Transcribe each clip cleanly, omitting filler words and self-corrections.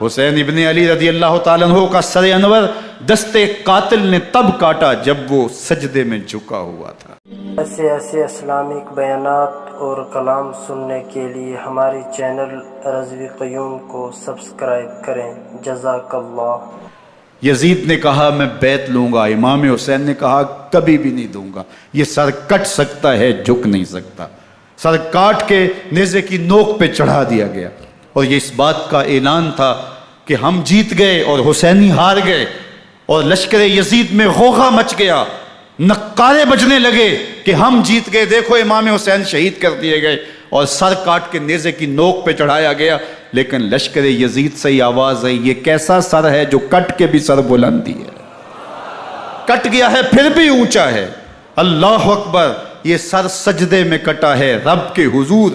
حسین ابن علی رضی اللہ تعالیٰ عنہ کا سر انور دستے قاتل نے تب کاٹا جب وہ سجدے میں جھکا ہوا تھا۔ ایسے اسلامک بیانات اور کلام سننے کے لیے ہماری چینل رضوی قیوم کو سبسکرائب کریں۔ جزاک اللہ۔ یزید نے کہا میں بیعت لوں گا، امام حسین نے کہا کبھی بھی نہیں دوں گا، یہ سر کٹ سکتا ہے جھک نہیں سکتا۔ سر کاٹ کے نیزے کی نوک پہ چڑھا دیا گیا، اور یہ اس بات کا اعلان تھا کہ ہم جیت گئے اور حسینی ہار گئے، اور لشکر یزید میں غوغا مچ گیا، نقارے بجنے لگے کہ ہم جیت گئے، دیکھو امام حسین شہید کر دیے گئے، اور سر کاٹ کے نیزے کی نوک پہ چڑھایا گیا۔ لیکن لشکر یزید سے ہی آواز آئی، یہ کیسا سر ہے جو کٹ کے بھی سر بلندی ہے، کٹ گیا ہے پھر بھی اونچا ہے۔ اللہ اکبر، یہ سر سجدے میں کٹا ہے، رب کے حضور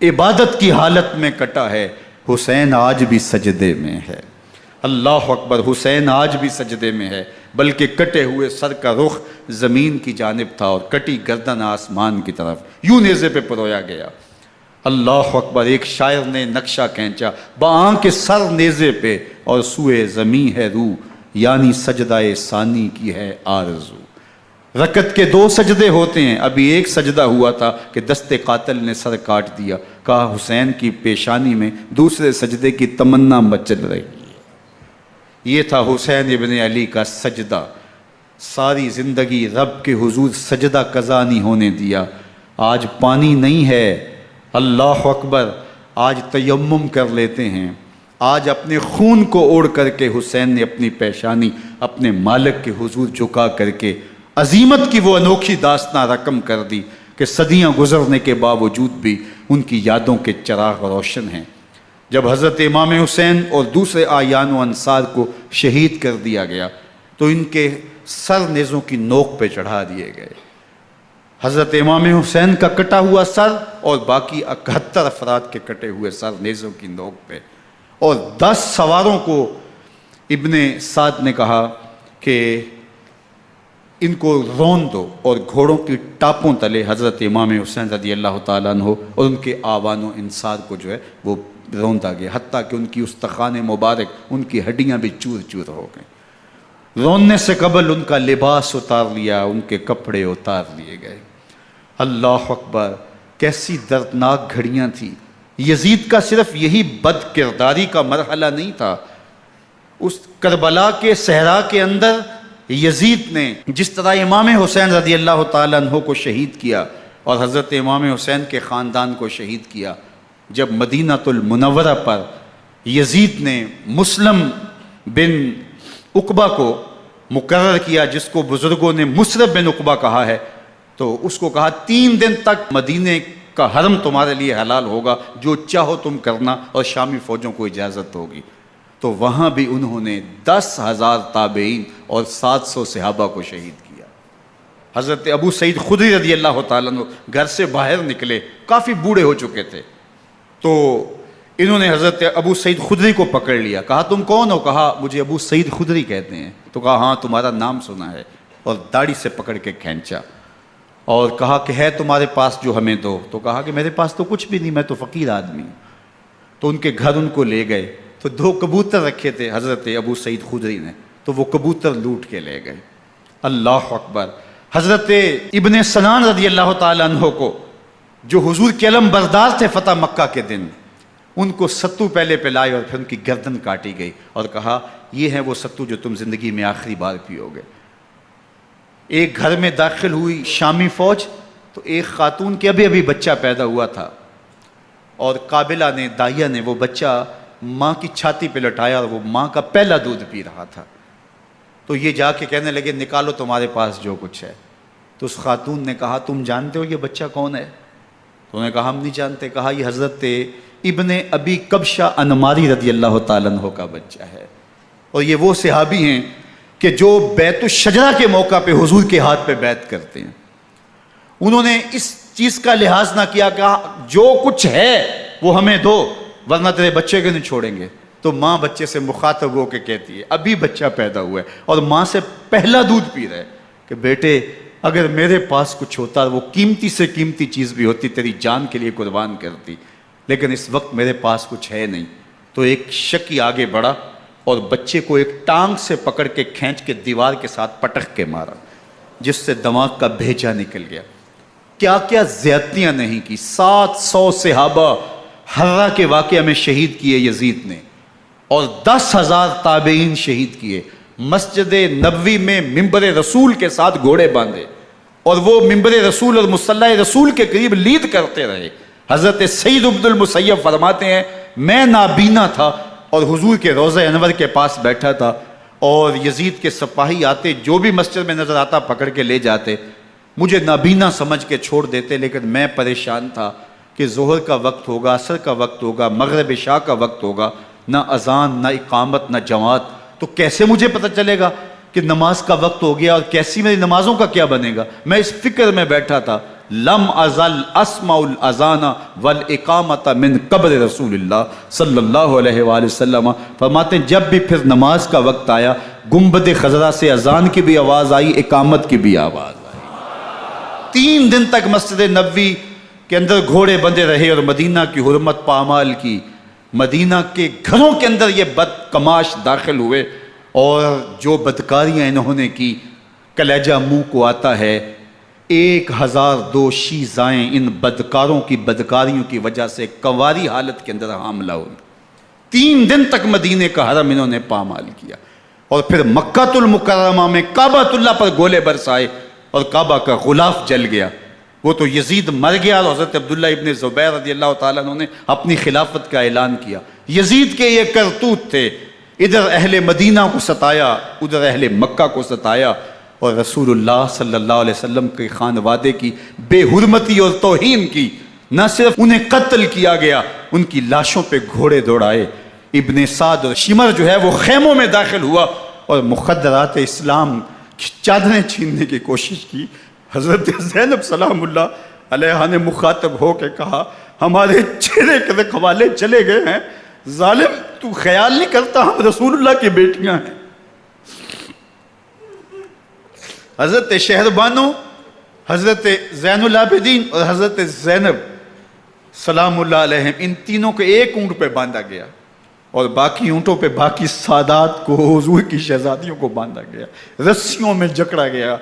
عبادت کی حالت میں کٹا ہے۔ حسین آج بھی سجدے میں ہے، اللہ اکبر، حسین آج بھی سجدے میں ہے، بلکہ کٹے ہوئے سر کا رخ زمین کی جانب تھا اور کٹی گردن آسمان کی طرف، یوں نیزے پہ پرویا گیا۔ اللہ اکبر، ایک شاعر نے نقشہ کھینچا، بآنکھ سر نیزے پہ اور سوئے زمین ہے روح، یعنی سجدہ ثانی کی ہے آرزو۔ رکعت کے 2 سجدے ہوتے ہیں، ابھی ایک سجدہ ہوا تھا کہ دست قاتل نے سر کاٹ دیا، کہا حسین کی پیشانی میں دوسرے سجدے کی تمنا مچل رہی ہے۔ یہ تھا حسین ابن علی کا سجدہ، ساری زندگی رب کے حضور سجدہ قضا نہیں ہونے دیا۔ آج پانی نہیں ہے، اللہ اکبر، آج تیمم کر لیتے ہیں، آج اپنے خون کو اوڑھ کر کے حسین نے اپنی پیشانی اپنے مالک کے حضور جھکا کر کے عظیمت کی وہ انوکھی داستان رقم کر دی کہ صدیاں گزرنے کے باوجود بھی ان کی یادوں کے چراغ روشن ہیں۔ جب حضرت امام حسین اور دوسرے آیان و انصار کو شہید کر دیا گیا تو ان کے سر نیزوں کی نوک پہ چڑھا دیے گئے۔ حضرت امام حسین کا کٹا ہوا سر اور باقی 71 افراد کے کٹے ہوئے سر نیزوں کی نوک پہ، اور 10 سواروں کو ابن سعد نے کہا کہ ان کو رون دو، اور گھوڑوں کی ٹاپوں تلے حضرت امام حسین رضی اللہ تعالیٰ عنہ اور ان کے آوان و انصار کو جو ہے وہ روندا گیا، حتیٰ کہ ان کی استخوان مبارک، ان کی ہڈیاں بھی چور چور ہو گئیں۔ روننے سے قبل ان کا لباس اتار لیا، ان کے کپڑے اتار لیے گئے۔ اللہ اکبر، کیسی دردناک گھڑیاں تھیں۔ یزید کا صرف یہی بد کرداری کا مرحلہ نہیں تھا، اس کربلا کے صحرا کے اندر یزید نے جس طرح امام حسین رضی اللہ تعالیٰ عنہ کو شہید کیا اور حضرت امام حسین کے خاندان کو شہید کیا، جب مدینہ المنورہ پر یزید نے مسلم بن عقبہ کو مقرر کیا، جس کو بزرگوں نے مصرف بن عقبہ کہا ہے، تو اس کو کہا 3 دن تک مدینے کا حرم تمہارے لیے حلال ہوگا، جو چاہو تم کرنا، اور شامی فوجوں کو اجازت ہوگی۔ تو وہاں بھی انہوں نے 10,000 تابعین اور 700 صحابہ کو شہید کیا۔ حضرت ابو سعید خدری رضی اللہ تعالیٰ عنہ گھر سے باہر نکلے، کافی بوڑھے ہو چکے تھے، تو انہوں نے حضرت ابو سعید خدری کو پکڑ لیا، کہا تم کون ہو؟ کہا مجھے ابو سعید خدری کہتے ہیں۔ تو کہا ہاں تمہارا نام سنا ہے، اور داڑھی سے پکڑ کے کھینچا اور کہا کہ ہے تمہارے پاس جو ہمیں دو؟ تو کہا کہ میرے پاس تو کچھ بھی نہیں، میں تو فقیر آدمی ہوں۔ تو ان کے گھر ان کو لے گئے، تو 2 کبوتر رکھے تھے حضرت ابو سعید خدری نے، تو وہ کبوتر لوٹ کے لے گئے۔ اللہ اکبر، حضرت ابن سنان رضی اللہ تعالیٰ عنہ کو جو حضور کے علم بردار تھے فتح مکہ کے دن، ان کو ستو پہلے پلائے اور پھر ان کی گردن کاٹی گئی، اور کہا یہ ہے وہ ستو جو تم زندگی میں آخری بار پیو گے۔ ایک گھر میں داخل ہوئی شامی فوج، تو ایک خاتون کے ابھی بچہ پیدا ہوا تھا، اور قابلہ نے، دائیا نے وہ بچہ ماں کی چھاتی پہ لٹایا، اور وہ ماں کا پہلا دودھ پی رہا تھا۔ تو یہ جا کے کہنے لگے نکالو تمہارے پاس جو کچھ ہے۔ تو اس خاتون نے کہا تم جانتے ہو یہ بچہ کون ہے؟ تو انہوں نے کہا ہم نہیں جانتے۔ کہا یہ حضرت ابن ابی کبشہ انماری رضی اللہ تعالیٰ عنہ کا بچہ ہے، اور یہ وہ صحابی ہیں کہ جو بیت الشجرہ کے موقع پہ حضور کے ہاتھ پہ بیعت کرتے ہیں۔ انہوں نے اس چیز کا لحاظ نہ کیا کہ جو کچھ ہے وہ ہمیں دو، ورنہ تیرے بچے کو نہیں چھوڑیں گے۔ تو ماں بچے سے مخاطب ہو کے کہتی ہے، ابھی بچہ پیدا ہوا ہے اور ماں سے پہلا دودھ پی رہا ہے، کہ بیٹے اگر میرے پاس کچھ ہوتا، وہ قیمتی سے قیمتی چیز بھی ہوتی، تیری جان کے لیے قربان کرتی، لیکن اس وقت میرے پاس کچھ ہے نہیں۔ تو ایک شکی آگے بڑھا اور بچے کو ایک ٹانگ سے پکڑ کے کھینچ کے دیوار کے ساتھ پٹک کے مارا، جس سے دماغ کا بھیجا نکل گیا۔ کیا کیا زیادتیاں نہیں کی۔ 700 صحابہ حرہ کے واقعہ میں شہید کیے یزید نے، اور 10,000 تابعین شہید کیے۔ مسجد نبوی میں ممبر رسول کے ساتھ گھوڑے باندھے، اور وہ ممبر رسول اور مصلی رسول کے قریب لید کرتے رہے۔ حضرت سعید بن المسیب فرماتے ہیں میں نابینا تھا اور حضور کے روضہ انور کے پاس بیٹھا تھا، اور یزید کے سپاہی آتے، جو بھی مسجد میں نظر آتا پکڑ کے لے جاتے، مجھے نابینا سمجھ کے چھوڑ دیتے، لیکن میں پریشان تھا کہ ظہر کا وقت ہوگا، عصر کا وقت ہوگا، مغرب عشاء کا وقت ہوگا، نہ اذان نہ اقامت نہ جماعت، تو کیسے مجھے پتہ چلے گا کہ نماز کا وقت ہو گیا، اور کیسی میری نمازوں کا کیا بنے گا۔ میں اس فکر میں بیٹھا تھا۔ لم ازل اسمع الاذان والاقامت من قبر رسول اللہ صلی اللہ علیہ وآلہ وسلم۔ فرماتے ہیں جب بھی پھر نماز کا وقت آیا، گنبد خضرا سے اذان کی بھی آواز آئی، اقامت کی بھی آواز آئی۔ 3 دن تک مسجد نبوی کے اندر گھوڑے بندے رہے، اور مدینہ کی حرمت پامال کی۔ مدینہ کے گھروں کے اندر یہ بدکماش داخل ہوئے، اور جو بدکاریاں انہوں نے کی کلیجہ منہ کو آتا ہے۔ 1002 شیزائیں ان بدکاروں کی بدکاریوں کی وجہ سے کنواری حالت کے اندر حاملہ ہوئی۔ 3 دن تک مدینے کا حرم انہوں نے پامال کیا، اور پھر مکہ المکرمہ میں کعبۃ اللہ پر گولے برسائے، اور کعبہ کا غلاف جل گیا۔ وہ تو یزید مر گیا، اور حضرت عبداللہ ابن زبیر رضی اللہ تعالیٰ عنہ نے اپنی خلافت کا اعلان کیا۔ یزید کے یہ کرتوت تھے، ادھر اہل مدینہ کو ستایا، ادھر اہل مکہ کو ستایا، اور رسول اللہ صلی اللہ علیہ وسلم کے خانوادے کی بے حرمتی اور توہین کی۔ نہ صرف انہیں قتل کیا گیا، ان کی لاشوں پہ گھوڑے دوڑائے۔ ابن سعد اور شمر جو ہے وہ خیموں میں داخل ہوا، اور مخدرات اسلام کی چادریں چھیننے کی کوشش کی۔ حضرت زینب سلام اللہ علیہ نے مخاطب ہو کے کہا ہمارے چہرے کے رکھوالے چلے گئے ہیں، ظالم تو خیال نہیں کرتا ہم رسول اللہ کی بیٹیاں ہیں۔ حضرت شہربانو، حضرت زین العابدین اور حضرت زینب سلام اللہ علیہ، ان تینوں کو ایک اونٹ پہ باندھا گیا، اور باقی اونٹوں پہ باقی سادات کو، حضور کی شہزادیوں کو باندھا گیا، رسیوں میں جکڑا گیا،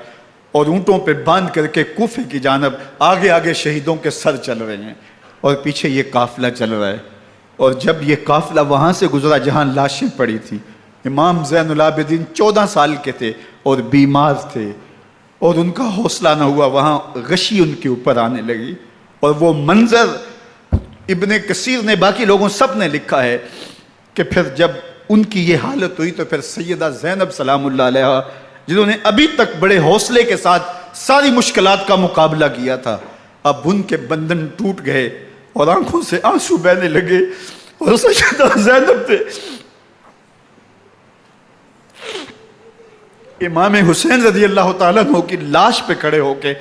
اور اونٹوں پہ باندھ کر کے کوفے کی جانب آگے آگے شہیدوں کے سر چل رہے ہیں، اور پیچھے یہ قافلہ چل رہا ہے۔ اور جب یہ قافلہ وہاں سے گزرا جہاں لاشیں پڑی تھی، امام زین العابدین 14 سال کے تھے اور بیمار تھے، اور ان کا حوصلہ نہ ہوا، وہاں غشی ان کے اوپر آنے لگی، اور وہ منظر ابن کثیر نے، باقی لوگوں سب نے لکھا ہے کہ پھر جب ان کی یہ حالت ہوئی تو پھر سیدہ زینب سلام اللہ علیہ، جنہوں نے ابھی تک بڑے حوصلے کے ساتھ ساری مشکلات کا مقابلہ کیا تھا، اب ان کے بندھن ٹوٹ گئے اور آنکھوں سے آنسو بہنے لگے، اور سیدہ زینب تھے امام حسین رضی اللہ تعالیٰ عنہ کی لاش پہ کھڑے ہو کے،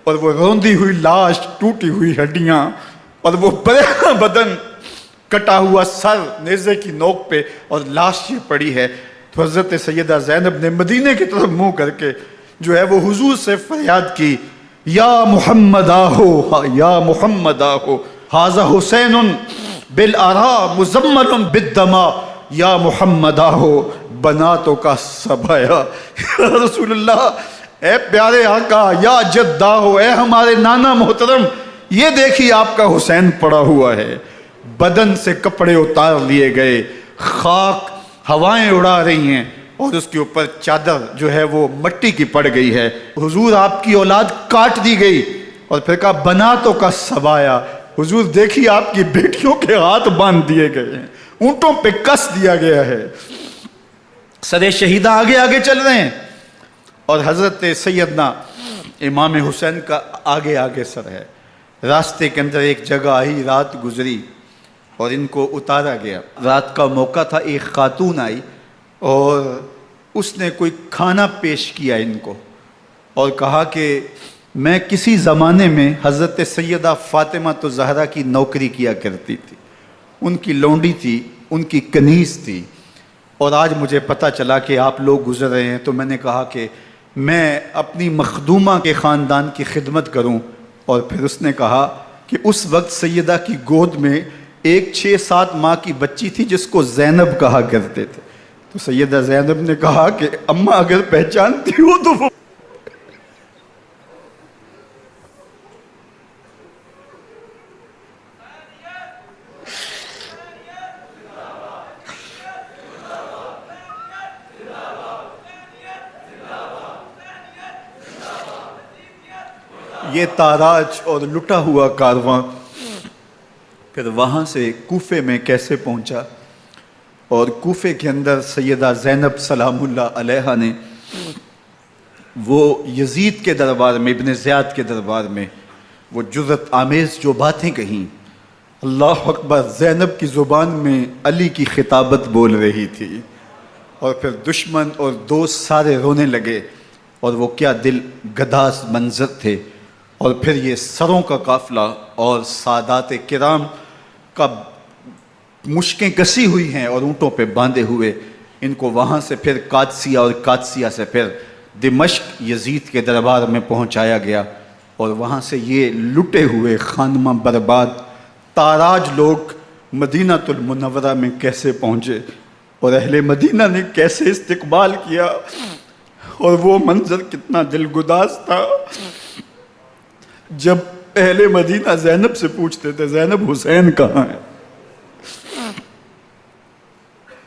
اور وہ روندی ہوئی لاش، ٹوٹی ہوئی ہڈیاں، اور وہ برینا بدن، کٹا ہوا سر نیزے کی نوک پہ، اور لاش یہ پڑی ہے۔ تو حضرت سیدہ زینب نے مدینے کی طرف منہ کر کے جو ہے وہ حضور سے فریاد کی، یا محمد آہو، یا محمد آہو، ھذا حسین بالآراء مزمل بالدماء، یا محمد آہو بناتوں کا سبایا۔ یا رسول اللہ، اے پیارے آقا، یا جد آہو، اے ہمارے نانا محترم، یہ دیکھیے آپ کا حسین پڑا ہوا ہے۔ بدن سے کپڑے اتار لیے گئے، خاک ہوائیں اڑا رہی ہیں، اور اس کے اوپر چادر جو ہے وہ مٹی کی پڑ گئی ہے۔ حضور آپ کی اولاد کاٹ دی گئی، اور پھر کہا بناتوں کا سبایا، حضور دیکھیے آپ کی بیٹیوں کے ہاتھ باندھ دیے گئے ہیں، اونٹوں پہ کس دیا گیا ہے۔ سر شہیدہ آگے آگے چل رہے ہیں، اور حضرت سیدنا امام حسین کا آگے آگے سر ہے۔ راستے کے اندر ایک جگہ آئی، رات گزری، اور ان کو اتارا گیا۔ رات کا موقع تھا، ایک خاتون آئی اور اس نے کوئی کھانا پیش کیا ان کو، اور کہا کہ میں کسی زمانے میں حضرت سیدہ فاطمہ زہرا کی نوکری کیا کرتی تھی، ان کی لونڈی تھی، ان کی کنیز تھی، اور آج مجھے پتہ چلا کہ آپ لوگ گزر رہے ہیں، تو میں نے کہا کہ میں اپنی مخدومہ کے خاندان کی خدمت کروں۔ اور پھر اس نے کہا کہ اس وقت سیدہ کی گود میں ایک 6-7 ماہ کی بچی تھی جس کو زینب کہا کرتے تھے، تو سیدہ زینب نے کہا کہ اماں اگر پہچانتی ہو تو وہ یہ تاراج اور لٹا ہوا کارواں پھر وہاں سے کوفے میں کیسے پہنچا، اور کوفے کے اندر سیدہ زینب سلام اللہ علیہا نے وہ یزید کے دربار میں، ابن زیاد کے دربار میں وہ جرأت آمیز جو باتیں کہیں، اللہ اکبر، زینب کی زبان میں علی کی خطابت بول رہی تھی، اور پھر دشمن اور دوست سارے رونے لگے، اور وہ کیا دل گداز منظر تھے، اور پھر یہ سروں کا قافلہ اور سادات کرام کا مشکیں کسی ہوئی ہیں اور اونٹوں پہ باندھے ہوئے، ان کو وہاں سے پھر قادسیہ اور قادسیہ سے پھر دمشق یزید کے دربار میں پہنچایا گیا، اور وہاں سے یہ لٹے ہوئے خانمہ برباد تاراج لوگ مدینہ المنورہ میں کیسے پہنچے، اور اہل مدینہ نے کیسے استقبال کیا، اور وہ منظر کتنا دل گداز تھا جب اہل مدینہ زینب سے پوچھتے تھے زینب حسین کہاں ہے،